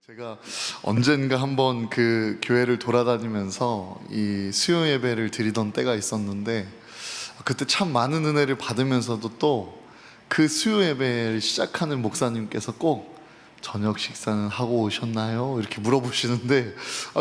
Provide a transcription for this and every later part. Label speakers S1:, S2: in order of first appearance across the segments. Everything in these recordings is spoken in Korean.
S1: 제가 언젠가 한번 그 교회를 돌아다니면서 이 수요 예배를 드리던 때가 있었는데, 그때 참 많은 은혜를 받으면서도 또 그 수요 예배를 시작하는 목사님께서 꼭 저녁 식사는 하고 오셨나요? 이렇게 물어보시는데,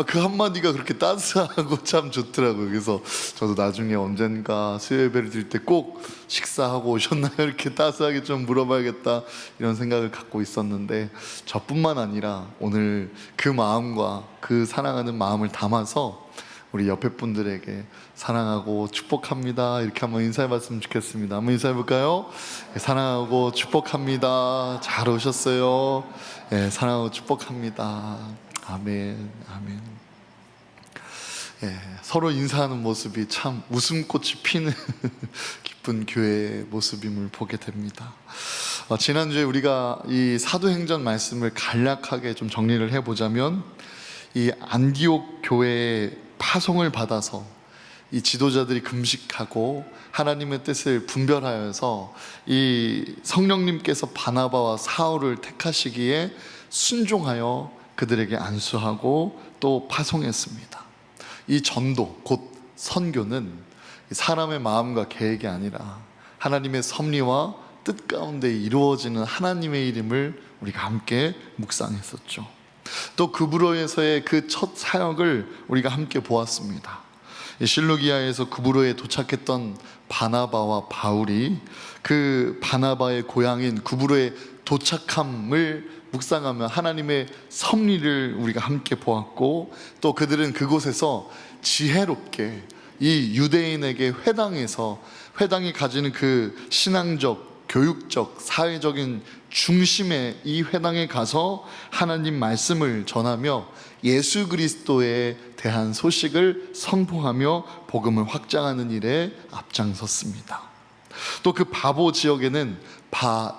S1: 그 한마디가 그렇게 따스하고 참 좋더라고요. 그래서 저도 나중에 언젠가 수요 예배를 드릴 때 꼭 식사하고 오셨나요? 이렇게 따스하게 좀 물어봐야겠다, 이런 생각을 갖고 있었는데, 저뿐만 아니라 오늘 그 마음과 그 사랑하는 마음을 담아서 우리 옆에 분들에게 사랑하고 축복합니다, 이렇게 한번 인사해봤으면 좋겠습니다. 한번 인사해볼까요? 사랑하고 축복합니다. 잘 오셨어요. 사랑하고 축복합니다. 아멘, 아멘. 서로 인사하는 모습이 참 웃음꽃이 피는 기쁜 교회의 모습임을 보게 됩니다. 지난주에 우리가 이 사도행전 말씀을 간략하게 좀 정리를 해보자면, 이 안디옥 교회의 파송을 받아서 이 지도자들이 금식하고 하나님의 뜻을 분별하여서 이 성령님께서 바나바와 사울을 택하시기에 순종하여 그들에게 안수하고 또 파송했습니다. 이 전도, 곧 선교는 사람의 마음과 계획이 아니라 하나님의 섭리와 뜻 가운데 이루어지는 하나님의 이름을 우리가 함께 묵상했었죠. 또 구브로에서의 그 첫 사역을 우리가 함께 보았습니다. 실루기아에서 구브로에 도착했던 바나바와 바울이 그 바나바의 고향인 구브로에 도착함을 묵상하며 하나님의 섭리를 우리가 함께 보았고, 또 그들은 그곳에서 지혜롭게 이 유대인에게 회당이 가지는 그 신앙적, 교육적, 사회적인 중심의 이 회당에 가서 하나님 말씀을 전하며 예수 그리스도에 대한 소식을 선포하며 복음을 확장하는 일에 앞장섰습니다. 또 그 바보 지역에는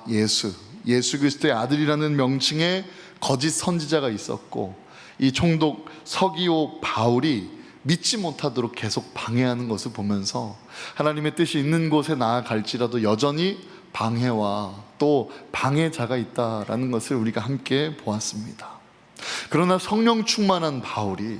S1: 예수 그리스도의 아들이라는 명칭의 거짓 선지자가 있었고, 이 총독 서기오 바울이 믿지 못하도록 계속 방해하는 것을 보면서 하나님의 뜻이 있는 곳에 나아갈지라도 여전히 방해와 또 방해자가 있다라는 것을 우리가 함께 보았습니다. 그러나 성령 충만한 바울이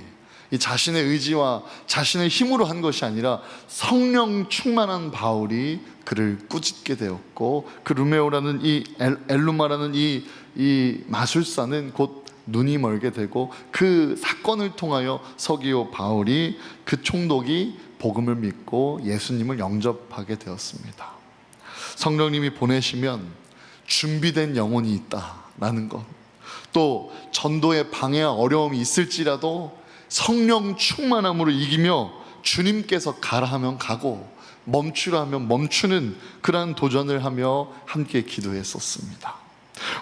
S1: 이 자신의 의지와 자신의 힘으로 한 것이 아니라 성령 충만한 바울이 그를 꾸짖게 되었고, 그 루메오라는 이 엘루마라는 이 마술사는 곧 눈이 멀게 되고, 그 사건을 통하여 서기오 바울이, 그 총독이 복음을 믿고 예수님을 영접하게 되었습니다. 성령님이 보내시면 준비된 영혼이 있다라는 것, 또 전도의 방해와 어려움이 있을지라도 성령 충만함으로 이기며 주님께서 가라 하면 가고 멈추라 하면 멈추는 그러한 도전을 하며 함께 기도했었습니다.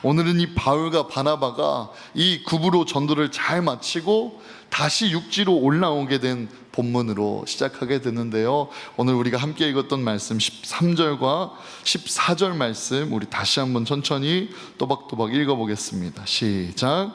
S1: 오늘은 이 바울과 바나바가 이 구브로 전도를 잘 마치고 다시 육지로 올라오게 된 본문으로 시작하게 되는데요, 오늘 우리가 함께 읽었던 말씀 13절과 14절 말씀 우리 다시 한번 천천히 또박또박 읽어보겠습니다. 시작.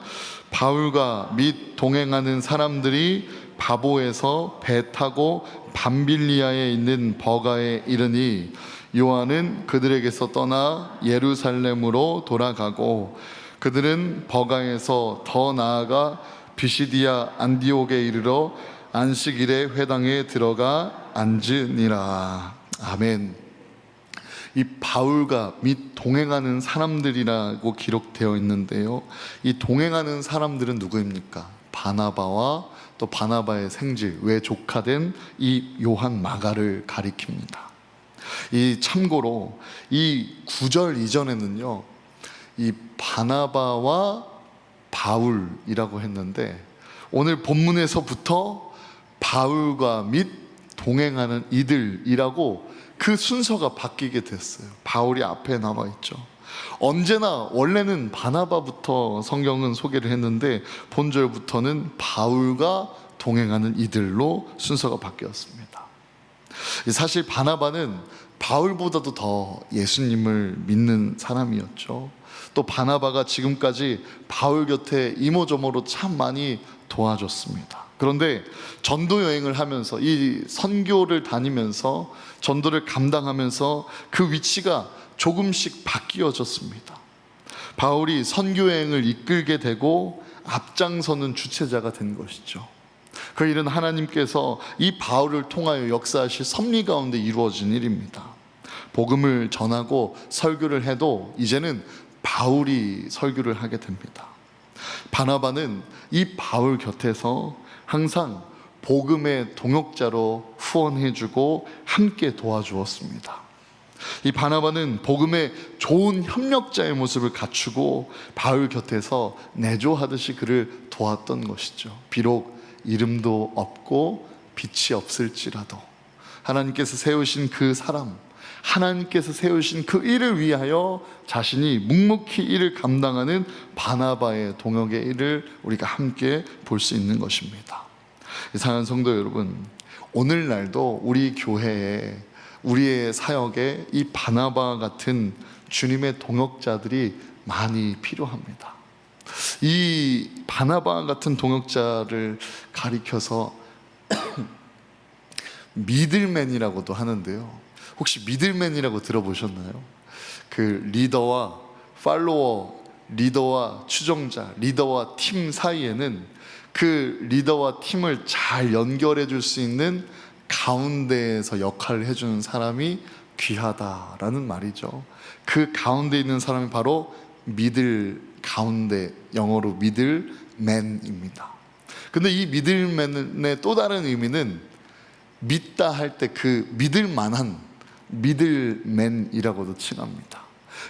S1: 바울과 및 동행하는 사람들이 바보에서 배 타고 밤빌리아에 있는 버가에 이르니, 요한은 그들에게서 떠나 예루살렘으로 돌아가고, 그들은 버가에서 더 나아가 비시디아 안디옥에 이르러 안식일에 회당에 들어가 앉으니라. 아멘. 이 바울과 및 동행하는 사람들이라고 기록되어 있는데요, 이 동행하는 사람들은 누구입니까? 바나바와 또 바나바의 생질, 외조카된 이 요한 마가를 가리킵니다. 이 참고로 이 9절 이전에는요, 이 바나바와 바울이라고 했는데, 오늘 본문에서부터 바울과 및 동행하는 이들이라고 그 순서가 바뀌게 됐어요. 바울이 앞에 나와 있죠. 언제나 원래는 바나바부터 성경은 소개를 했는데 본절부터는 바울과 동행하는 이들로 순서가 바뀌었습니다. 사실 바나바는 바울보다도 더 예수님을 믿는 사람이었죠. 또 바나바가 지금까지 바울 곁에 이모저모로 참 많이 도와줬습니다. 그런데 전도 여행을 하면서, 이 선교를 다니면서 전도를 감당하면서 그 위치가 조금씩 바뀌어졌습니다. 바울이 선교 여행을 이끌게 되고 앞장서는 주체자가 된 것이죠. 그 일은 하나님께서 이 바울을 통하여 역사하실 섭리 가운데 이루어진 일입니다. 복음을 전하고 설교를 해도 이제는 바울이 설교를 하게 됩니다. 바나바는 이 바울 곁에서 항상 복음의 동역자로 후원해주고 함께 도와주었습니다. 이 바나바는 복음의 좋은 협력자의 모습을 갖추고 바울 곁에서 내조하듯이 그를 도왔던 것이죠. 비록 이름도 없고 빛이 없을지라도 하나님께서 세우신 그 사람, 하나님께서 세우신 그 일을 위하여 자신이 묵묵히 일을 감당하는 바나바의 동역의 일을 우리가 함께 볼 수 있는 것입니다. 사랑하는 성도 여러분, 오늘날도 우리 교회에, 우리의 사역에 이 바나바 같은 주님의 동역자들이 많이 필요합니다. 이 바나바 같은 동역자를 가리켜서 미들맨이라고도 하는데요, 혹시 미들맨이라고 들어보셨나요? 그 리더와 팔로워, 리더와 추종자, 리더와 팀 사이에는 그 리더와 팀을 잘 연결해 줄 수 있는 가운데에서 역할을 해주는 사람이 귀하다라는 말이죠. 그 가운데 있는 사람이 바로 미들, 가운데, 영어로 미들맨입니다. 근데 이 미들맨의 또 다른 의미는 믿다 할 때 그 믿을 만한 미들맨이라고도 칭합니다.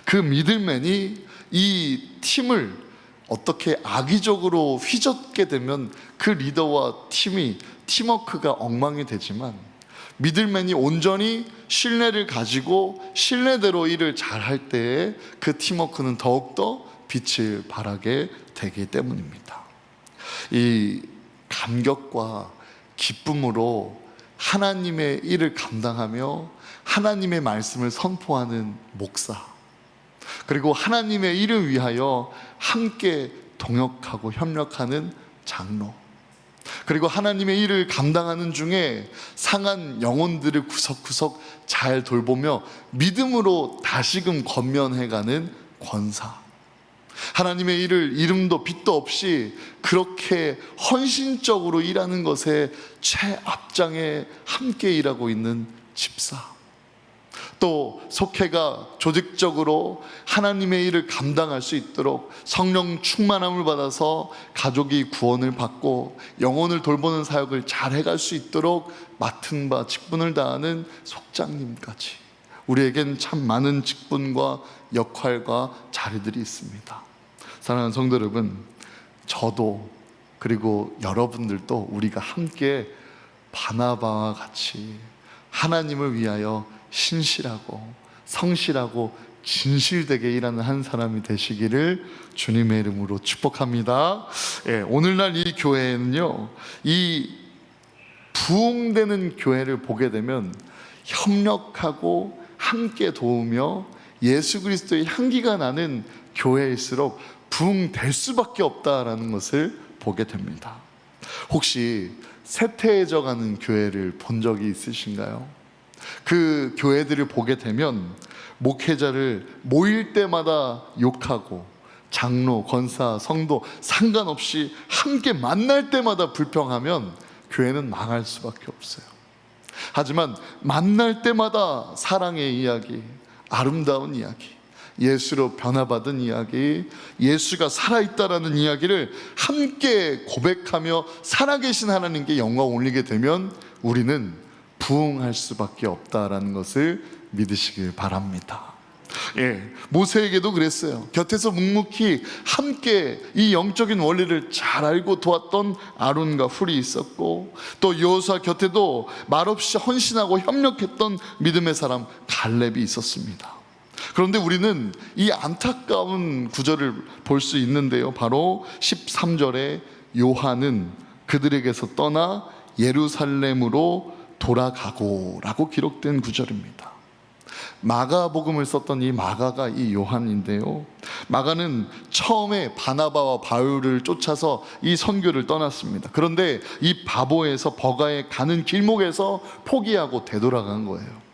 S1: 그 미들맨이 이 팀을 어떻게 악의적으로 휘젓게 되면 그 리더와 팀이, 팀워크가 엉망이 되지만, 미들맨이 온전히 신뢰를 가지고 신뢰대로 일을 잘 할 때에 그 팀워크는 더욱더 빛을 발하게 되기 때문입니다. 이 감격과 기쁨으로 하나님의 일을 감당하며 하나님의 말씀을 선포하는 목사, 그리고 하나님의 일을 위하여 함께 동역하고 협력하는 장로, 그리고 하나님의 일을 감당하는 중에 상한 영혼들을 구석구석 잘 돌보며 믿음으로 다시금 권면해가는 권사, 하나님의 일을 이름도 빛도 없이 그렇게 헌신적으로 일하는 것에 최앞장에 함께 일하고 있는 집사, 또 속회가 조직적으로 하나님의 일을 감당할 수 있도록 성령 충만함을 받아서 가족이 구원을 받고 영혼을 돌보는 사역을 잘 해갈 수 있도록 맡은 바 직분을 다하는 속장님까지, 우리에겐 참 많은 직분과 역할과 자리들이 있습니다. 사랑하는 성도 여러분, 저도 그리고 여러분들도 우리가 함께 바나바와 같이 하나님을 위하여 신실하고 성실하고 진실되게 일하는 한 사람이 되시기를 주님의 이름으로 축복합니다. 오늘날 이 교회는요, 이 부흥되는 교회를 보게 되면 협력하고 함께 도우며 예수 그리스도의 향기가 나는 교회일수록 부흥될 수밖에 없다라는 것을 보게 됩니다. 혹시 쇠퇴해져 가는 교회를 본 적이 있으신가요? 그 교회들을 보게 되면 목회자를 모일 때마다 욕하고 장로, 권사, 성도 상관없이 함께 만날 때마다 불평하면 교회는 망할 수밖에 없어요. 하지만 만날 때마다 사랑의 이야기, 아름다운 이야기, 예수로 변화받은 이야기, 예수가 살아있다라는 이야기를 함께 고백하며 살아계신 하나님께 영광 올리게 되면 우리는 부흥할 수밖에 없다라는 것을 믿으시길 바랍니다. 모세에게도 그랬어요. 곁에서 묵묵히 함께 이 영적인 원리를 잘 알고 도왔던 아론과 훌이 있었고, 또 여호수아 곁에도 말없이 헌신하고 협력했던 믿음의 사람 갈렙이 있었습니다. 그런데 우리는 이 안타까운 구절을 볼 수 있는데요, 바로 13절에 요한은 그들에게서 떠나 예루살렘으로 돌아가고 라고 기록된 구절입니다. 마가복음을 썼던 이 마가가 이 요한인데요, 마가는 처음에 바나바와 바울을 쫓아서 이 선교를 떠났습니다. 그런데 이 바보에서 버가에 가는 길목에서 포기하고 되돌아간 거예요.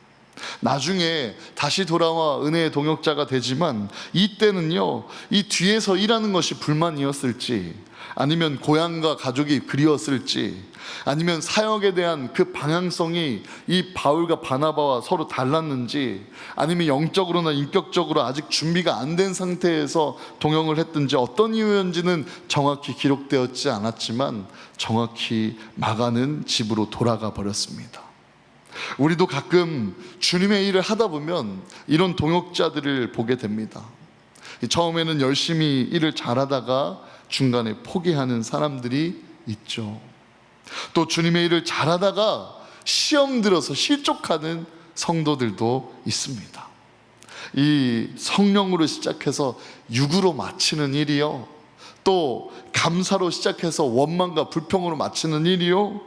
S1: 나중에 다시 돌아와 은혜의 동역자가 되지만 이때는요, 이 뒤에서 일하는 것이 불만이었을지 아니면 고향과 가족이 그리웠을지, 아니면 사역에 대한 그 방향성이 이 바울과 바나바와 서로 달랐는지, 아니면 영적으로나 인격적으로 아직 준비가 안 된 상태에서 동역을 했든지 어떤 이유였는지는 정확히 기록되었지 않았지만 정확히 마가는 집으로 돌아가 버렸습니다. 우리도 가끔 주님의 일을 하다 보면 이런 동역자들을 보게 됩니다. 처음에는 열심히 일을 잘하다가 중간에 포기하는 사람들이 있죠. 또 주님의 일을 잘하다가 시험 들어서 실족하는 성도들도 있습니다. 이 성령으로 시작해서 육으로 마치는 일이요, 또 감사로 시작해서 원망과 불평으로 마치는 일이요,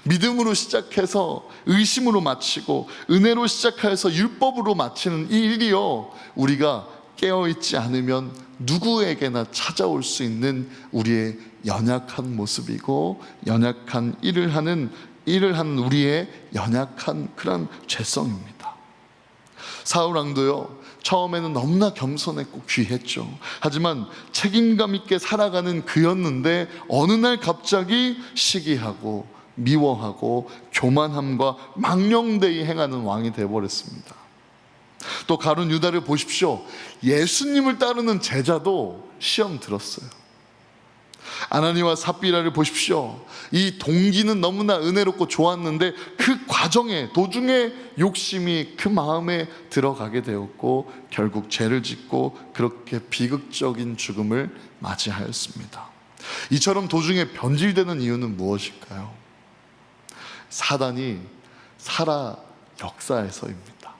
S1: 믿음으로 시작해서 의심으로 마치고 은혜로 시작해서 율법으로 마치는 이 일이요, 우리가 깨어있지 않으면 누구에게나 찾아올 수 있는 우리의 연약한 모습이고, 연약한 일을 하는 우리의 연약한 그런 죄성입니다. 사울 왕도요, 처음에는 너무나 겸손했고 귀했죠. 하지만 책임감 있게 살아가는 그였는데 어느 날 갑자기 시기하고 미워하고 교만함과 망령되이 행하는 왕이 되어버렸습니다. 또 가룟 유다를 보십시오. 예수님을 따르는 제자도 시험 들었어요. 아나니와 삽비라를 보십시오. 이 동기는 너무나 은혜롭고 좋았는데 그 과정에 도중에 욕심이 그 마음에 들어가게 되었고 결국 죄를 짓고 그렇게 비극적인 죽음을 맞이하였습니다. 이처럼 도중에 변질되는 이유는 무엇일까요? 사단이 살아 역사에서입니다.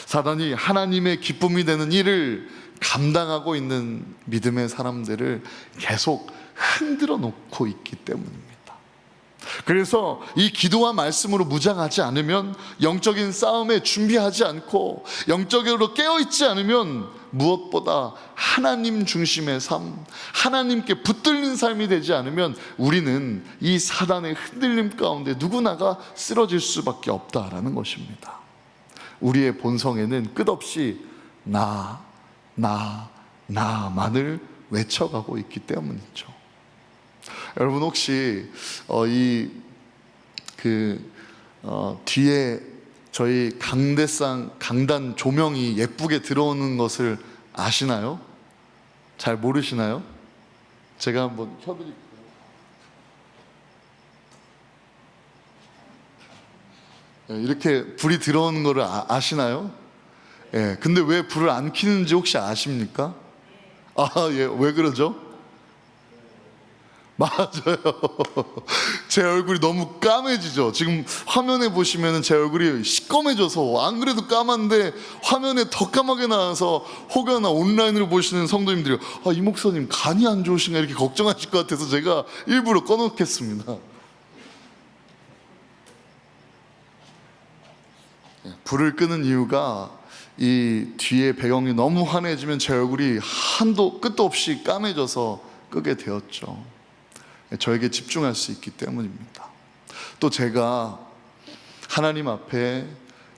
S1: 사단이 하나님의 기쁨이 되는 일을 감당하고 있는 믿음의 사람들을 계속 흔들어 놓고 있기 때문입니다. 그래서 이 기도와 말씀으로 무장하지 않으면, 영적인 싸움에 준비하지 않고 영적으로 깨어있지 않으면 무엇보다 하나님 중심의 삶, 하나님께 붙들린 삶이 되지 않으면 우리는 이 사단의 흔들림 가운데 누구나가 쓰러질 수밖에 없다라는 것입니다. 우리의 본성에는 끝없이 나만을 외쳐가고 있기 때문이죠. 여러분 혹시 뒤에 저희 강단 조명이 예쁘게 들어오는 것을 아시나요? 잘 모르시나요? 제가 한번 켜드릴게요. 이렇게 불이 들어오는 것을 아시나요? 예, 근데 왜 불을 안 켜는지 혹시 아십니까? 예, 왜 그러죠? 맞아요. 제 얼굴이 너무 까매지죠. 지금 화면에 보시면 제 얼굴이 시꺼매져서, 안 그래도 까만데 화면에 더 까맣게 나와서 혹여나 온라인으로 보시는 성도님들이 이 목사님 간이 안 좋으신가 이렇게 걱정하실 것 같아서 제가 일부러 꺼놓겠습니다. 불을 끄는 이유가 이 뒤에 배경이 너무 환해지면 제 얼굴이 한도 끝도 없이 까매져서 끄게 되었죠. 저에게 집중할 수 있기 때문입니다. 또 제가 하나님 앞에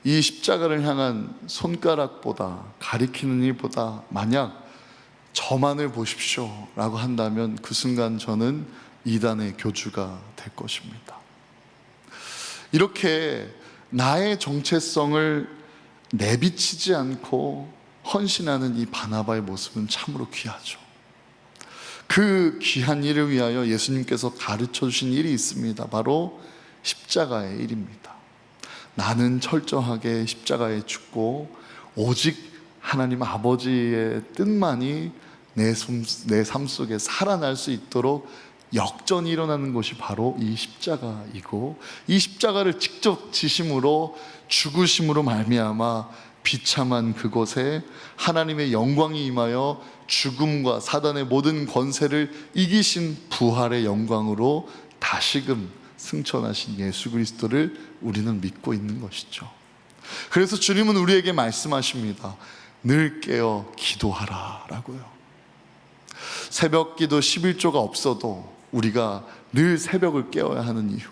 S1: 이 십자가를 향한 손가락보다, 가리키는 일보다 만약 저만을 보십시오 라고 한다면 그 순간 저는 이단의 교주가 될 것입니다. 이렇게 나의 정체성을 내비치지 않고 헌신하는 이 바나바의 모습은 참으로 귀하죠. 그 귀한 일을 위하여 예수님께서 가르쳐 주신 일이 있습니다. 바로 십자가의 일입니다. 나는 철저하게 십자가에 죽고 오직 하나님 아버지의 뜻만이 내 삶 속에 살아날 수 있도록 역전이 일어나는 것이 바로 이 십자가이고, 이 십자가를 직접 지심으로, 죽으심으로 말미암아 비참한 그곳에 하나님의 영광이 임하여 죽음과 사단의 모든 권세를 이기신 부활의 영광으로 다시금 승천하신 예수 그리스도를 우리는 믿고 있는 것이죠. 그래서 주님은 우리에게 말씀하십니다. 늘 깨어 기도하라 라고요. 새벽 기도 11조가 없어도 우리가 늘 새벽을 깨어야 하는 이유,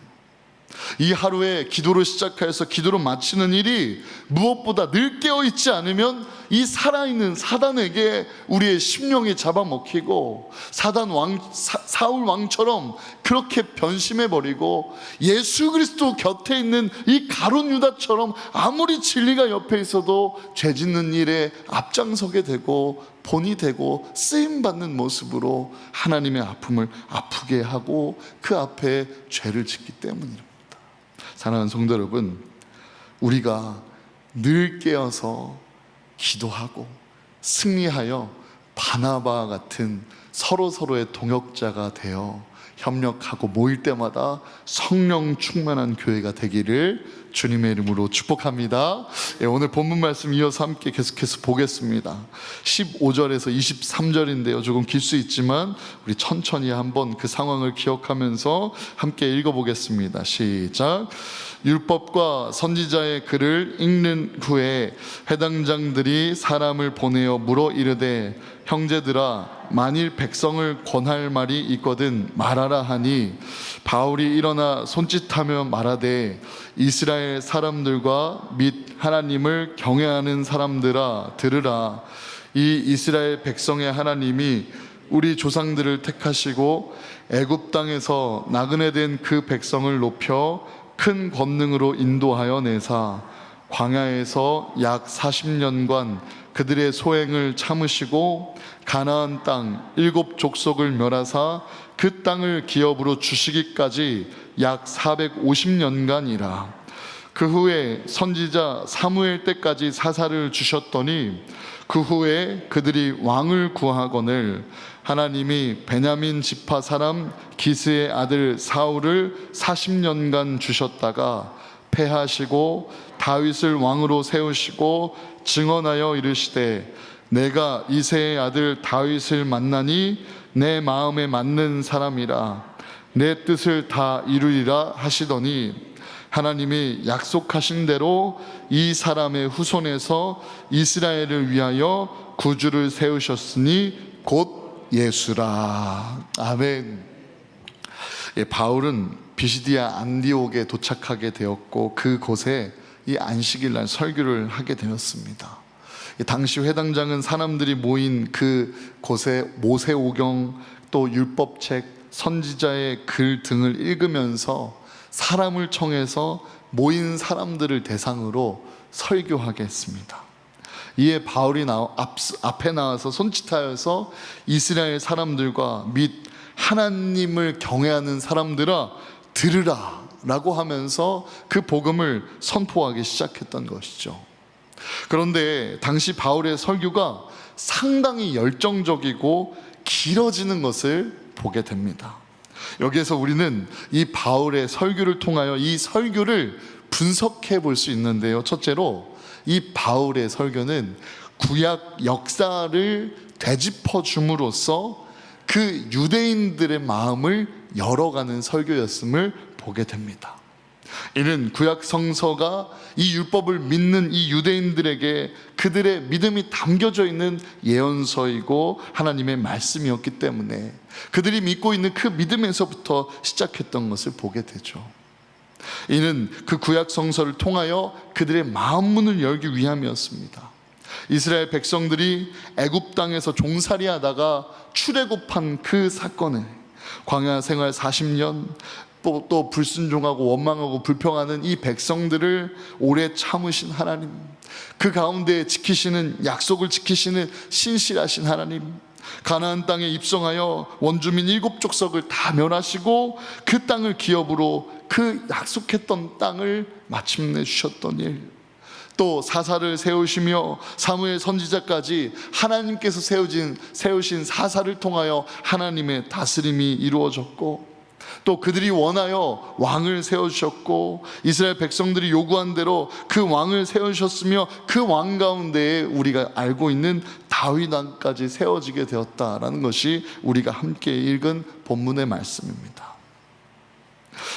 S1: 이 하루에 기도로 시작해서 기도로 마치는 일이 무엇보다 늘 깨어있지 않으면 이 살아있는 사단에게 우리의 심령이 잡아먹히고 사울 왕처럼 그렇게 변심해버리고 예수 그리스도 곁에 있는 이 가룟 유다처럼 아무리 진리가 옆에 있어도 죄 짓는 일에 앞장서게 되고 본이 되고 쓰임받는 모습으로 하나님의 아픔을 아프게 하고 그 앞에 죄를 짓기 때문입니다. 사랑하는 성도 여러분, 우리가 늘 깨어서 기도하고 승리하여 바나바와 같은 서로서로의 동역자가 되어 협력하고 모일 때마다 성령 충만한 교회가 되기를 주님의 이름으로 축복합니다. 오늘 본문 말씀 이어서 함께 계속해서 보겠습니다. 15절에서 23절인데요, 조금 길 수 있지만 우리 천천히 한번 그 상황을 기억하면서 함께 읽어보겠습니다. 시작. 율법과 선지자의 글을 읽는 후에 회당장들이 사람을 보내어 물어 이르되, 형제들아, 만일 백성을 권할 말이 있거든 말하라 하니, 바울이 일어나 손짓하며 말하되, 이스라엘 사람들과 및 하나님을 경외하는 사람들아 들으라. 이 이스라엘 백성의 하나님이 우리 조상들을 택하시고 애굽 땅에서 나그네 된 그 백성을 높여 큰 권능으로 인도하여 내사 광야에서 약 40년간 그들의 소행을 참으시고 가나안 땅 7족속을 멸하사 그 땅을 기업으로 주시기까지 약 450년간이라. 그 후에 선지자 사무엘 때까지 사사를 주셨더니 그 후에 그들이 왕을 구하거늘 하나님이 베냐민 지파 사람 기스의 아들 사울을 40년간 주셨다가 패하시고 다윗을 왕으로 세우시고 증언하여 이르시되, 내가 이새의 아들 다윗을 만나니 내 마음에 맞는 사람이라 내 뜻을 다 이루리라 하시더니, 하나님이 약속하신 대로 이 사람의 후손에서 이스라엘을 위하여 구주를 세우셨으니 곧 예수라. 아멘. 바울은 비시디아 안디옥에 도착하게 되었고 그곳에 이 안식일 날 설교를 하게 되었습니다. 당시 회당장은 사람들이 모인 그 곳에 모세오경 또 율법책 선지자의 글 등을 읽으면서 사람을 청해서 모인 사람들을 대상으로 설교하게 했습니다. 이에 바울이 앞에 나와서 손짓하여서 이스라엘 사람들과 및 하나님을 경외하는 사람들아 들으라 라고 하면서 그 복음을 선포하기 시작했던 것이죠. 그런데 당시 바울의 설교가 상당히 열정적이고 길어지는 것을 보게 됩니다. 여기에서 우리는 이 바울의 설교를 통하여 이 설교를 분석해 볼 수 있는데요, 첫째로 이 바울의 설교는 구약 역사를 되짚어 줌으로써 그 유대인들의 마음을 열어가는 설교였음을 보게 됩니다. 이는 구약 성서가 이 율법을 믿는 이 유대인들에게 그들의 믿음이 담겨져 있는 예언서이고 하나님의 말씀이었기 때문에 그들이 믿고 있는 그 믿음에서부터 시작했던 것을 보게 되죠. 이는 그 구약 성서를 통하여 그들의 마음 문을 열기 위함이었습니다. 이스라엘 백성들이 애굽 땅에서 종살이 하다가 출애굽한 그 사건을, 광야 생활 40년 또 불순종하고 원망하고 불평하는 이 백성들을 오래 참으신 하나님, 그 가운데 지키시는, 약속을 지키시는 신실하신 하나님, 가나안 땅에 입성하여 원주민 7족속을 다 멸하시고 그 땅을 기업으로 그 약속했던 땅을 마침내 주셨던 일, 또 사사를 세우시며 사무엘 선지자까지 하나님께서 세우신 사사를 통하여 하나님의 다스림이 이루어졌고, 또 그들이 원하여 왕을 세워주셨고 이스라엘 백성들이 요구한 대로 그 왕을 세우셨으며 그 왕 가운데에 우리가 알고 있는 다윗 왕까지 세워지게 되었다라는 것이 우리가 함께 읽은 본문의 말씀입니다.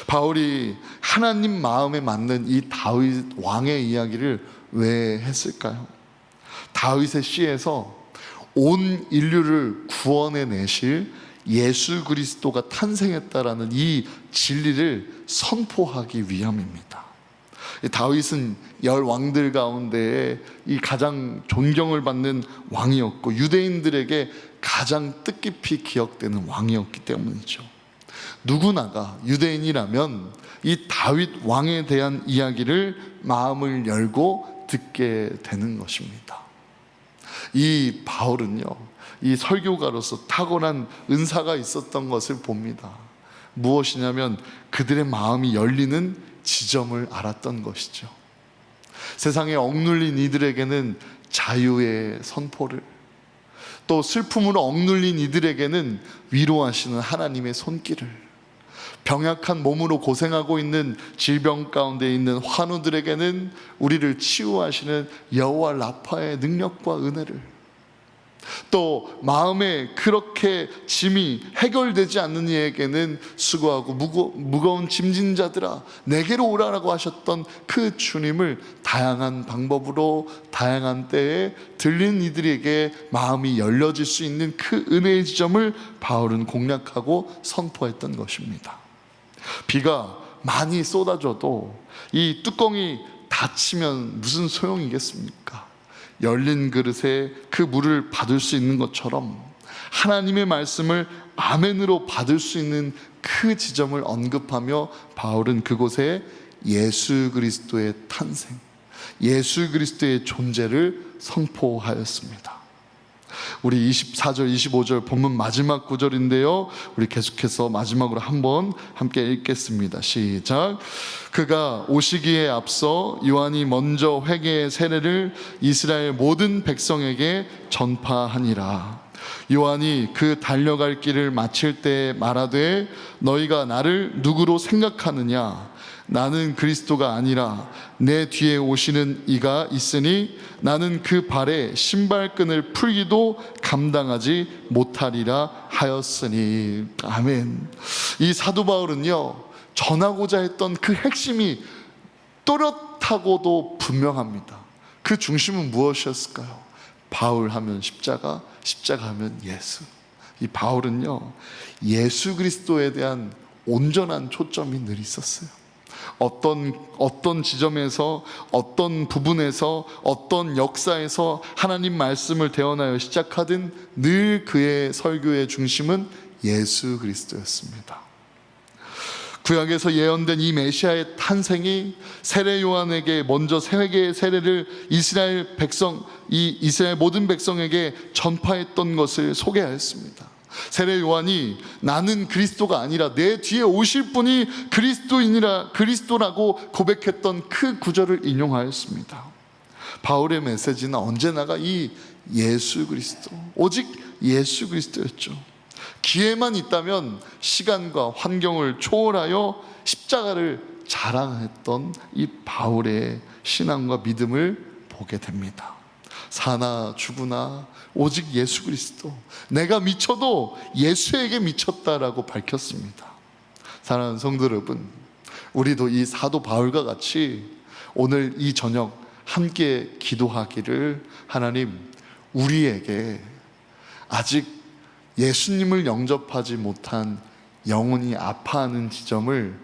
S1: 바울이 하나님 마음에 맞는 이 다윗 왕의 이야기를 왜 했을까요? 다윗의 씨에서 온 인류를 구원해 내실 예수 그리스도가 탄생했다라는 이 진리를 선포하기 위함입니다. 다윗은 10왕들 가운데 이 가장 존경을 받는 왕이었고 유대인들에게 가장 뜻깊이 기억되는 왕이었기 때문이죠. 누구나가 유대인이라면 이 다윗 왕에 대한 이야기를 마음을 열고 듣게 되는 것입니다. 이 바울은요, 이 설교가로서 탁월한 은사가 있었던 것을 봅니다. 무엇이냐면 그들의 마음이 열리는 지점을 알았던 것이죠. 세상에 억눌린 이들에게는 자유의 선포를, 또 슬픔으로 억눌린 이들에게는 위로하시는 하나님의 손길을, 병약한 몸으로 고생하고 있는 질병 가운데 있는 환우들에게는 우리를 치유하시는 여호와 라파의 능력과 은혜를, 또 마음에 그렇게 짐이 해결되지 않는 이에게는 수고하고 무거운 짐진 자들아 내게로 오라라고 하셨던 그 주님을 다양한 방법으로 다양한 때에 들리는 이들에게 마음이 열려질 수 있는 그 은혜의 지점을 바울은 공략하고 선포했던 것입니다. 비가 많이 쏟아져도 이 뚜껑이 닫히면 무슨 소용이겠습니까? 열린 그릇에 그 물을 받을 수 있는 것처럼 하나님의 말씀을 아멘으로 받을 수 있는 그 지점을 언급하며 바울은 그곳에 예수 그리스도의 탄생, 예수 그리스도의 존재를 선포하였습니다. 우리 24절 25절 본문 마지막 구절인데요, 우리 계속해서 마지막으로 한번 함께 읽겠습니다. 시작. 그가 오시기에 앞서 요한이 먼저 회개의 세례를 이스라엘 모든 백성에게 전파하니라. 요한이 그 달려갈 길을 마칠 때 말하되 너희가 나를 누구로 생각하느냐? 나는 그리스도가 아니라 내 뒤에 오시는 이가 있으니 나는 그 발에 신발끈을 풀기도 감당하지 못하리라 하였으니. 아멘. 이 사도 바울은요, 전하고자 했던 그 핵심이 또렷하고도 분명합니다. 그 중심은 무엇이었을까요? 바울 하면 십자가, 십자가 하면 예수. 이 바울은요, 예수 그리스도에 대한 온전한 초점이 늘 있었어요. 어떤 지점에서, 어떤 부분에서, 어떤 역사에서 하나님 말씀을 대언하여 시작하든 늘 그의 설교의 중심은 예수 그리스도였습니다. 구약에서 예언된 이 메시아의 탄생이 세례 요한에게 먼저 회개의 세례를 이스라엘 모든 백성에게 전파했던 것을 소개하였습니다. 세례 요한이 나는 그리스도가 아니라 내 뒤에 오실 분이 그리스도라고 고백했던 그 구절을 인용하였습니다. 바울의 메시지는 언제나가 이 예수 그리스도, 오직 예수 그리스도였죠. 기회만 있다면 시간과 환경을 초월하여 십자가를 자랑했던 이 바울의 신앙과 믿음을 보게 됩니다. 사나 죽으나 오직 예수 그리스도, 내가 미쳐도 예수에게 미쳤다라고 밝혔습니다. 사랑하는 성도 여러분, 우리도 이 사도 바울과 같이 오늘 이 저녁 함께 기도하기를, 하나님 우리에게 아직 예수님을 영접하지 못한 영혼이 아파하는 지점을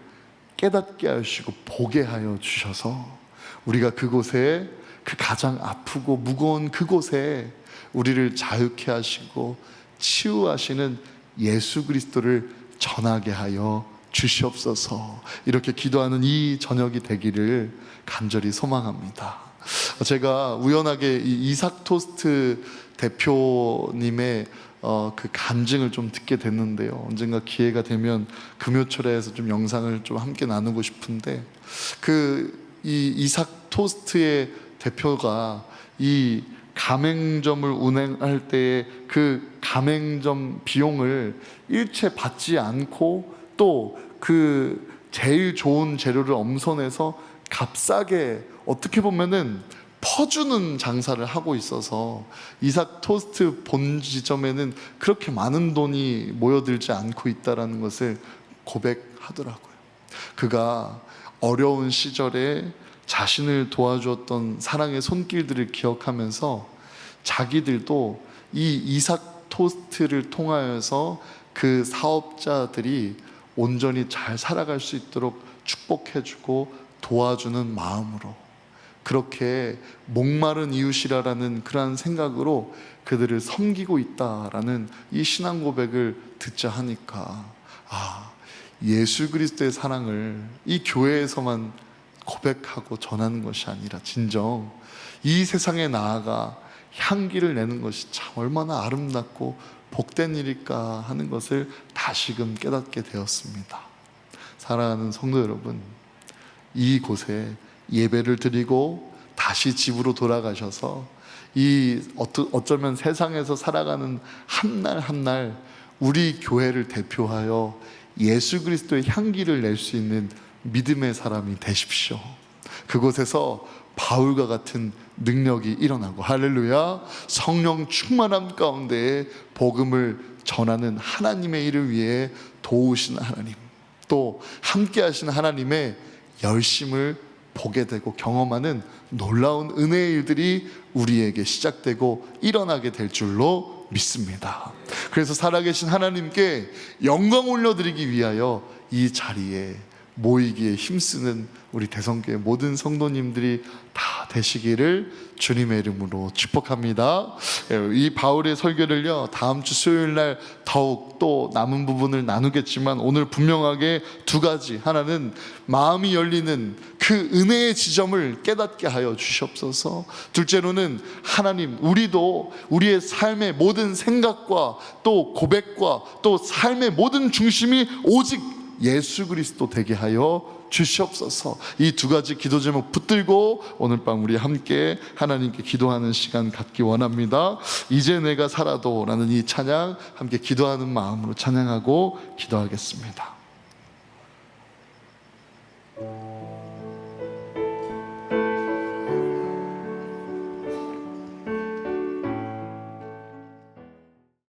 S1: 깨닫게 하시고 보게 하여 주셔서 우리가 그곳에, 그 가장 아프고 무거운 그곳에 우리를 자유케 하시고 치유하시는 예수 그리스도를 전하게 하여 주시옵소서. 이렇게 기도하는 이 저녁이 되기를 간절히 소망합니다. 제가 우연하게 이 이삭 토스트 대표님의 그 간증을 좀 듣게 됐는데요, 언젠가 기회가 되면 금요철에서 좀 영상을 좀 함께 나누고 싶은데, 이 이삭 토스트의 대표가 이 가맹점을 운행할 때에 그 가맹점 비용을 일체 받지 않고 또 그 제일 좋은 재료를 엄선해서 값싸게, 어떻게 보면은 퍼주는 장사를 하고 있어서 이삭 토스트 본 지점에는 그렇게 많은 돈이 모여들지 않고 있다는 것을 고백하더라고요. 그가 어려운 시절에 자신을 도와주었던 사랑의 손길들을 기억하면서 자기들도 이 이삭 토스트를 통하여서 그 사업자들이 온전히 잘 살아갈 수 있도록 축복해주고 도와주는 마음으로, 그렇게 목마른 이웃이라는 그러한 생각으로 그들을 섬기고 있다라는 이 신앙 고백을 듣자 하니까, 예수 그리스도의 사랑을 이 교회에서만 고백하고 전하는 것이 아니라 진정 이 세상에 나아가 향기를 내는 것이 참 얼마나 아름답고 복된 일일까 하는 것을 다시금 깨닫게 되었습니다. 사랑하는 성도 여러분, 이곳에 예배를 드리고 다시 집으로 돌아가셔서 어쩌면 세상에서 살아가는 한 날 한 날 우리 교회를 대표하여 예수 그리스도의 향기를 낼 수 있는 믿음의 사람이 되십시오. 그곳에서 바울과 같은 능력이 일어나고, 할렐루야, 성령 충만함 가운데 복음을 전하는 하나님의 일을 위해 도우시는 하나님, 또 함께 하시는 하나님의 열심을 보게 되고 경험하는 놀라운 은혜의 일들이 우리에게 시작되고 일어나게 될 줄로 믿습니다. 그래서 살아계신 하나님께 영광 올려드리기 위하여 이 자리에 모이기에 힘쓰는 우리 대성교회 모든 성도님들이 다 되시기를 주님의 이름으로 축복합니다. 이 바울의 설교를요, 다음 주 수요일 날 더욱 또 남은 부분을 나누겠지만, 오늘 분명하게 두 가지, 하나는 마음이 열리는 그 은혜의 지점을 깨닫게 하여 주시옵소서. 둘째로는 하나님, 우리도 우리의 삶의 모든 생각과 또 고백과 또 삶의 모든 중심이 오직 예수 그리스도 되게 하여 주시옵소서. 이 두 가지 기도 제목 붙들고 오늘 밤 우리 함께 하나님께 기도하는 시간 갖기 원합니다. 이제 내가 살아도 라는 이 찬양 함께 기도하는 마음으로 찬양하고 기도하겠습니다.